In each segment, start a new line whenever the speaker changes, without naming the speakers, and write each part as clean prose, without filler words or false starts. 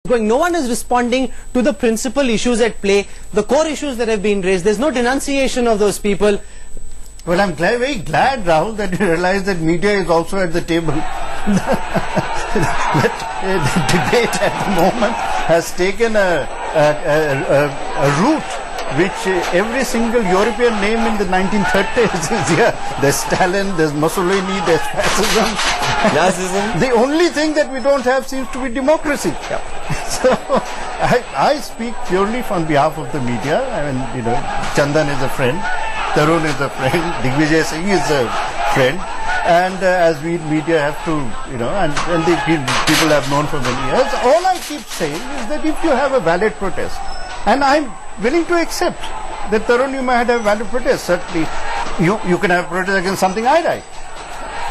going. No one is responding to the principal issues at play, the core issues that have been raised. There's no denunciation of those people.
Well, I'm very glad, Rahul, that you realize that media is also at the table. The debate at the moment has taken a route which every single European name in the 1930s is here. There's Stalin, there's Mussolini, there's fascism.
Nazism.
The only thing that we don't have seems to be democracy.
Yep.
So I speak purely on behalf of the media. I mean, you know, Chandan is a friend, Tarun is a friend, VIJAY Singh is a friend, and as we media have to, you know, and the people have known for many years. All I keep saying is that if you have a valid protest, and I'm willing to accept that, Tarun, you might have valid protest. Certainly, you can have protest against something I write.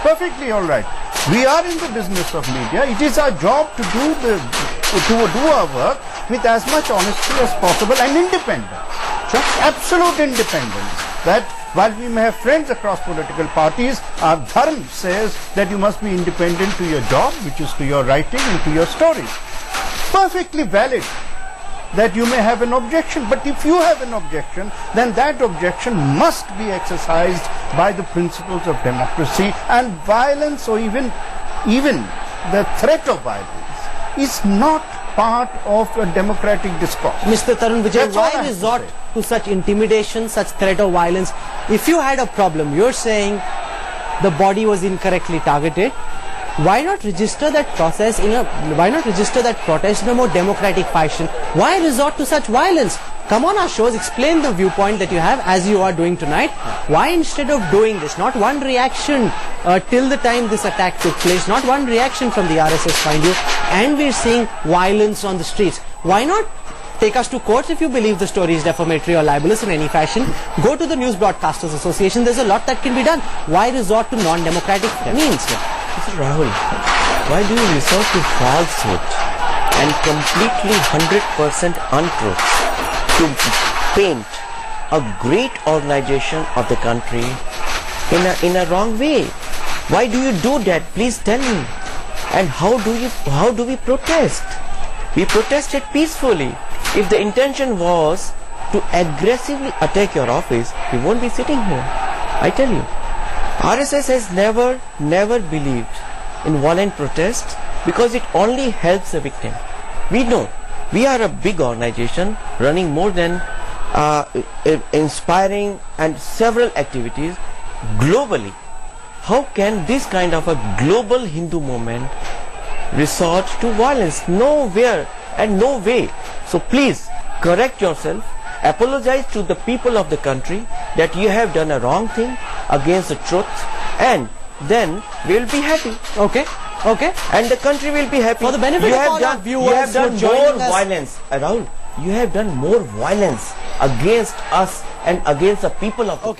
Perfectly all right. We are in the business of media. It is our job to do our work with as much honesty as possible and independence. Sure. Absolute independence. That while we may have friends across political parties, our dharma says that you must be independent to your job, which is to your writing and to your stories. Perfectly valid that you may have an objection, but if you have an objection, then that objection must be exercised by the principles of democracy, and violence, or even the threat of violence, is not part of a democratic discourse.
Mr. Tarun Vijay, why resort to such intimidation, such threat of violence? If you had a problem, you're saying the body was incorrectly targeted, why not register that protest in a more democratic fashion? Why resort to such violence? Come on our shows, explain the viewpoint that you have, as you are doing tonight. Why, instead of doing this, not one reaction till the time this attack took place, not one reaction from the RSS, mind you, and we're seeing violence on the streets? Why not take us to courts if you believe the story is defamatory or libelous in any fashion? Go to the News Broadcasters Association. There's a lot that can be done. Why resort to non-democratic means?
Mr. Rahul, why do you resort to falsehood and completely 100% untruths to paint a great organization of the country in a wrong way? Why do you do that? Please tell me. And how do we protest? We protested peacefully. If the intention was to aggressively attack your office, we won't be sitting here. I tell you. RSS has never believed in violent protest because it only helps the victim. We know we are a big organization running more than inspiring and several activities globally. How can this kind of a global Hindu movement resort to violence? Nowhere and no way. So please correct yourself, apologize to the people of the country that you have done a wrong thing against the truth, and then we'll be happy.
Okay.
And the country will be happy.
For the benefit of all our viewers,
you have done more violence, Rahul. You have done more violence against us and against the people of the